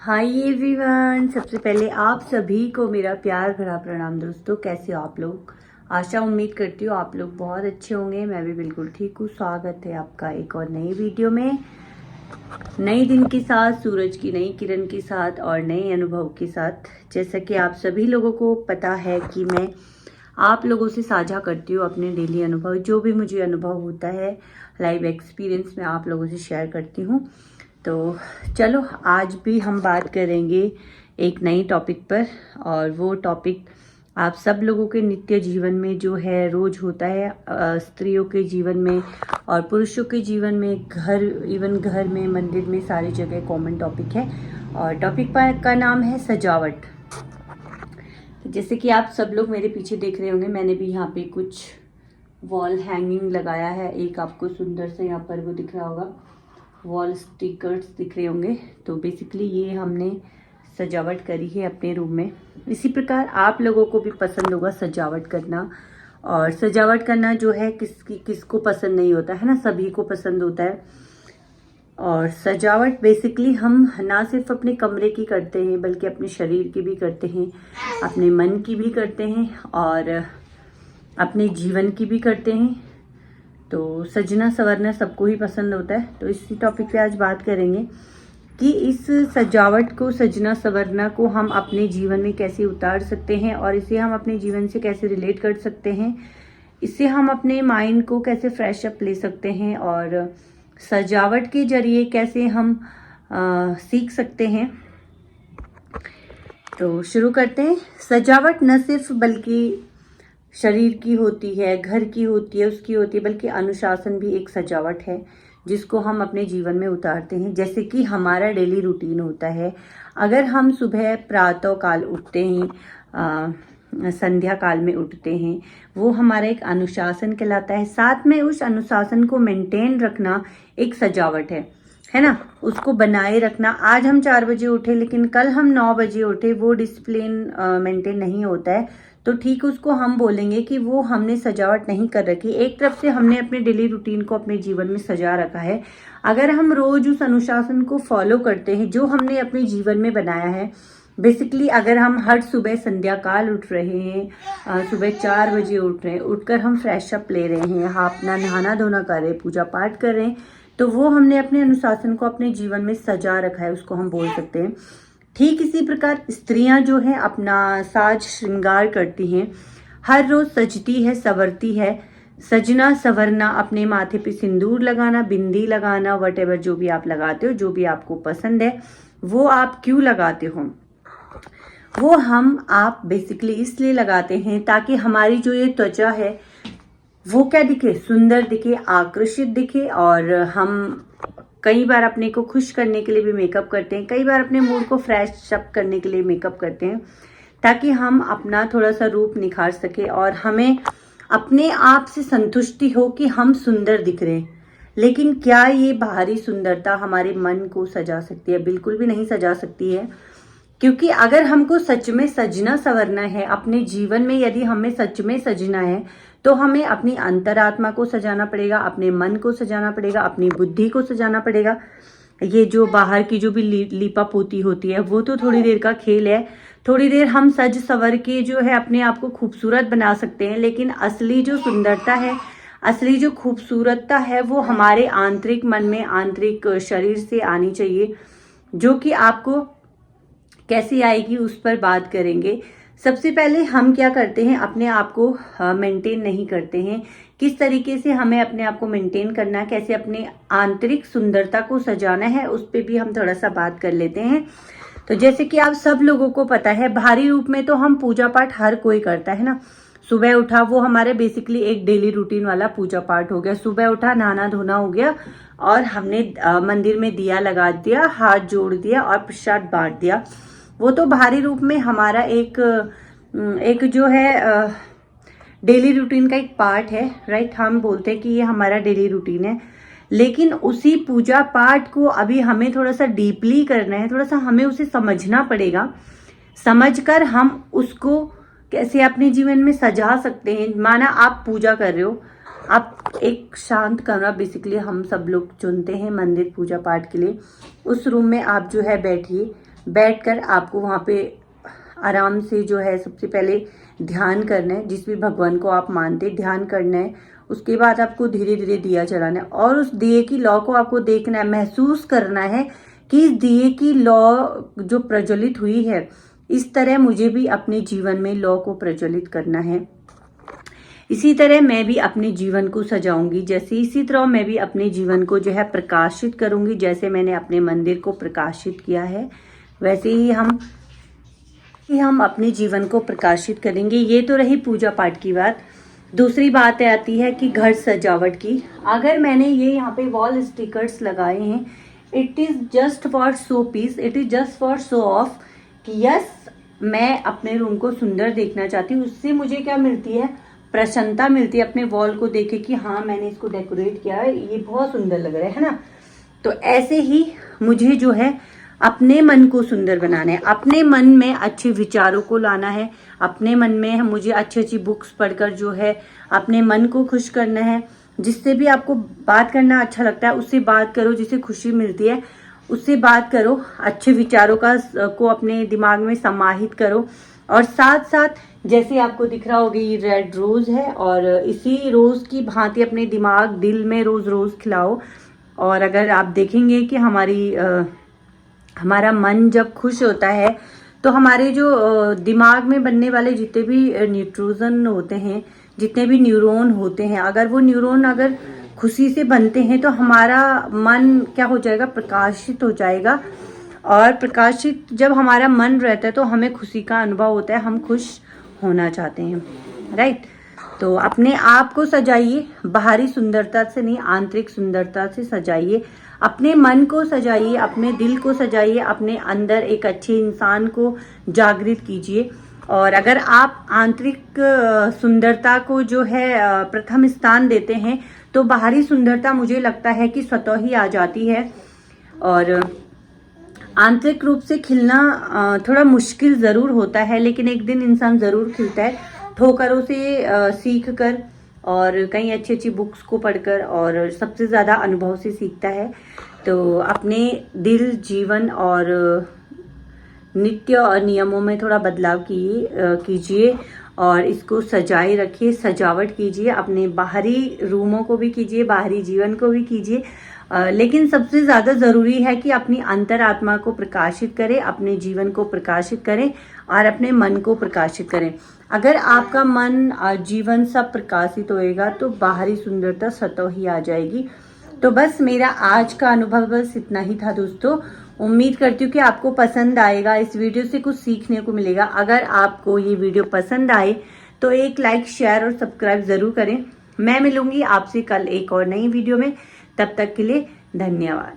Hi everyone, सबसे पहले आप सभी को मेरा प्यार भरा प्रणाम। दोस्तों, कैसे हो आप लोग? आशा उम्मीद करती हूँ आप लोग बहुत अच्छे होंगे। मैं भी बिल्कुल ठीक हूँ। स्वागत है आपका एक और नई वीडियो में, नए दिन के साथ, सूरज की नई किरण के साथ और नए अनुभव के साथ। जैसा कि आप सभी लोगों को पता है कि मैं आप लोगों से साझा करती हूँ अपने डेली अनुभव, जो भी मुझे अनुभव होता है, लाइव एक्सपीरियंस मैं आप लोगों से शेयर करती हूँ। तो चलो, आज भी हम बात करेंगे एक नई टॉपिक पर, और वो टॉपिक आप सब लोगों के नित्य जीवन में जो है रोज होता है, स्त्रियों के जीवन में और पुरुषों के जीवन में, घर में, मंदिर में, सारी जगह कॉमन टॉपिक है। और टॉपिक का नाम है सजावट। जैसे कि आप सब लोग मेरे पीछे देख रहे होंगे, मैंने भी यहाँ पे कुछ वॉल हैंगिंग लगाया है। एक आपको सुंदर से यहाँ पर वो दिख रहा होगा, वॉल स्टिकर्स दिख रहे होंगे। तो बेसिकली ये हमने सजावट करी है अपने रूम में। इसी प्रकार आप लोगों को भी पसंद होगा सजावट करना, और सजावट करना जो है किसको पसंद नहीं होता है ना, सभी को पसंद होता है। और सजावट बेसिकली हम ना सिर्फ अपने कमरे की करते हैं, बल्कि अपने शरीर की भी करते हैं, अपने मन की भी करते हैं और अपने जीवन की भी करते हैं। तो सजना संवरना सबको ही पसंद होता है। तो इसी टॉपिक पे आज बात करेंगे कि इस सजावट को, सजना संवरना को हम अपने जीवन में कैसे उतार सकते हैं, और इसे हम अपने जीवन से कैसे रिलेट कर सकते हैं। इससे हम अपने माइंड को कैसे फ्रेश अप ले सकते हैं, और सजावट के जरिए कैसे हम सीख सकते हैं। तो शुरू करते हैं। सजावट न सिर्फ बल्कि शरीर की होती है, घर की होती है, उसकी होती है, बल्कि अनुशासन भी एक सजावट है जिसको हम अपने जीवन में उतारते हैं। जैसे कि हमारा डेली रूटीन होता है। अगर हम सुबह प्रातः काल उठते हैं, संध्या काल में उठते हैं, वो हमारा एक अनुशासन कहलाता है। साथ में उस अनुशासन को मेंटेन रखना एक सजावट है ना, उसको बनाए रखना। आज हम 4 बजे उठे लेकिन कल हम 9 बजे उठे, वो डिसिप्लिन मेंटेन नहीं होता है। तो ठीक उसको हम बोलेंगे कि वो हमने सजावट नहीं कर रखी। एक तरफ से हमने अपने डेली रूटीन को अपने जीवन में सजा रखा है। अगर हम रोज उस अनुशासन को फॉलो करते हैं जो हमने अपने जीवन में बनाया है, बेसिकली अगर हम हर सुबह संध्या काल उठ रहे हैं, सुबह 4 बजे उठ रहे हैं, उठकर हम फ्रेश अप ले रहे हैं, अपना नहाना धोना कर रहे हैं, पूजा पाठ कर रहे हैं, तो वो हमने अपने अनुशासन को अपने जीवन में सजा रखा है, उसको हम बोल सकते हैं। ठीक इसी प्रकार स्त्रियां जो है अपना साज श्रृंगार करती हैं, हर रोज सजती है, संवरती है। सजना संवरना, अपने माथे पे सिंदूर लगाना, बिंदी लगाना, वटेवर जो भी आप लगाते हो, जो भी आपको पसंद है, वो आप क्यों लगाते हो? वो आप बेसिकली इसलिए लगाते हैं ताकि हमारी जो ये त्वचा है वो क्या दिखे, सुंदर दिखे, आकर्षित दिखे। और हम कई बार अपने को खुश करने के लिए भी मेकअप करते हैं, कई बार अपने मूड को फ्रेश अप करने के लिए मेकअप करते हैं, ताकि हम अपना थोड़ा सा रूप निखार सके और हमें अपने आप से संतुष्टि हो कि हम सुंदर दिख रहे हैं। लेकिन क्या ये बाहरी सुंदरता हमारे मन को सजा सकती है? बिल्कुल भी नहीं सजा सकती है। क्योंकि अगर हमको सच में सजना संवरना है अपने जीवन में, यदि हमें सच में सजना है, तो हमें अपनी अंतरात्मा को सजाना पड़ेगा, अपने मन को सजाना पड़ेगा, अपनी बुद्धि को सजाना पड़ेगा। ये जो बाहर की जो भी लीपा पोती होती है, वो तो थोड़ी देर का खेल है। थोड़ी देर हम सज संवर के जो है अपने आप को खूबसूरत बना सकते हैं, लेकिन असली जो सुंदरता है, असली जो खूबसूरतता है, वो हमारे आंतरिक मन में, आंतरिक शरीर से आनी चाहिए। जो कि आपको कैसे आएगी उस पर बात करेंगे। सबसे पहले हम क्या करते हैं, अपने आप को मेंटेन नहीं करते हैं। किस तरीके से हमें अपने आप को मेंटेन करना है, कैसे अपने आंतरिक सुंदरता को सजाना है, उस पर भी हम थोड़ा सा बात कर लेते हैं। तो जैसे कि आप सब लोगों को पता है, बाहरी रूप में तो हम पूजा पाठ हर कोई करता है ना। सुबह उठा, वो हमारे बेसिकली एक डेली रूटीन वाला पूजा पाठ हो गया। सुबह उठा, नहाना धोना हो गया, और हमने मंदिर में दिया लगा दिया, हाथ जोड़ दिया और प्रसाद बांट दिया। वो तो बाहरी रूप में हमारा एक जो है डेली रूटीन का एक पार्ट है, राइट। हम बोलते हैं कि ये हमारा डेली रूटीन है। लेकिन उसी पूजा पाठ को अभी हमें थोड़ा सा डीपली करना है, थोड़ा सा हमें उसे समझना पड़ेगा। समझकर हम उसको कैसे अपने जीवन में सजा सकते हैं। माना आप पूजा कर रहे हो, आप एक शांत कमरा बेसिकली हम सब लोग चुनते हैं मंदिर पूजा पाठ के लिए। उस रूम में आप जो है बैठिए, बैठकर आपको वहाँ पे आराम से जो है सबसे पहले ध्यान करना है, जिस भी भगवान को आप मानते ध्यान करना है। उसके बाद आपको धीरे धीरे दिया जलाना है और उस दिए की लौ को आपको देखना है, महसूस करना है कि इस दिए की लौ जो प्रज्वलित हुई है, इस तरह मुझे भी अपने जीवन में लौ को प्रज्वलित करना है। इसी तरह मैं भी अपने जीवन को सजाऊंगी, जैसे इसी तरह मैं भी अपने जीवन को जो है प्रकाशित करूंगी। जैसे मैंने अपने मंदिर को प्रकाशित किया है, वैसे ही हम अपने जीवन को प्रकाशित करेंगे। ये तो रही पूजा पाठ की बात। दूसरी बात आती है कि घर सजावट की। अगर मैंने ये यहाँ पे वॉल स्टिकर्स लगाए हैं, it is just for show piece, it is just for show off कि यस मैं अपने रूम को सुंदर देखना चाहती हूँ। उससे मुझे क्या मिलती है, प्रसन्नता मिलती है अपने वॉल को देख के कि हाँ मैंने इसको डेकोरेट किया है, ये बहुत सुंदर लग रहा है ना। तो ऐसे ही मुझे जो है अपने मन को सुंदर बनाना है, अपने मन में अच्छे विचारों को लाना है, अपने मन में मुझे अच्छी अच्छी बुक्स पढ़कर जो है अपने मन को खुश करना है। जिससे भी आपको बात करना अच्छा लगता है उससे बात करो, जिससे खुशी मिलती है उससे बात करो, अच्छे विचारों को अपने दिमाग में समाहित करो। और साथ साथ जैसे आपको दिख रहा होगा ये रेड रोज है, और इसी रोज की भांति अपने दिमाग दिल में रोज रोज खिलाओ। और अगर आप देखेंगे कि हमारा मन जब खुश होता है तो हमारे जो दिमाग में बनने वाले जितने भी न्यूट्रोजन होते हैं, जितने भी न्यूरॉन होते हैं, अगर वो न्यूरॉन अगर खुशी से बनते हैं तो हमारा मन क्या हो जाएगा, प्रकाशित हो जाएगा। और प्रकाशित जब हमारा मन रहता है तो हमें खुशी का अनुभव होता है, हम खुश होना चाहते हैं, राइट। तो अपने आप को सजाइए, बाहरी सुंदरता से नहीं आंतरिक सुंदरता से सजाइए। अपने मन को सजाइए, अपने दिल को सजाइए, अपने अंदर एक अच्छे इंसान को जागृत कीजिए। और अगर आप आंतरिक सुंदरता को जो है प्रथम स्थान देते हैं तो बाहरी सुंदरता मुझे लगता है कि स्वतः ही आ जाती है। और आंतरिक रूप से खिलना थोड़ा मुश्किल ज़रूर होता है, लेकिन एक दिन इंसान ज़रूर खिलता है, ठोकरों से सीख कर और कई अच्छी अच्छी बुक्स को पढ़कर, और सबसे ज़्यादा अनुभव से सीखता है। तो अपने दिल, जीवन और नित्य और नियमों में थोड़ा बदलाव कीजिए और इसको सजाए रखिए, सजावट कीजिए। अपने बाहरी रूमों को भी कीजिए, बाहरी जीवन को भी कीजिए, लेकिन सबसे ज़्यादा ज़रूरी है कि अपनी अंतरात्मा को प्रकाशित करें, अपने जीवन को प्रकाशित करें और अपने मन को प्रकाशित करें। अगर आपका मन और जीवन सब प्रकाशित होएगा तो बाहरी सुंदरता स्वतः ही आ जाएगी। तो बस मेरा आज का अनुभव बस इतना ही था दोस्तों। उम्मीद करती हूँ कि आपको पसंद आएगा, इस वीडियो से कुछ सीखने को मिलेगा। अगर आपको ये वीडियो पसंद आए तो एक लाइक, शेयर और सब्सक्राइब ज़रूर करें। मैं मिलूंगी आपसे कल एक और नई वीडियो में, तब तक के लिए धन्यवाद।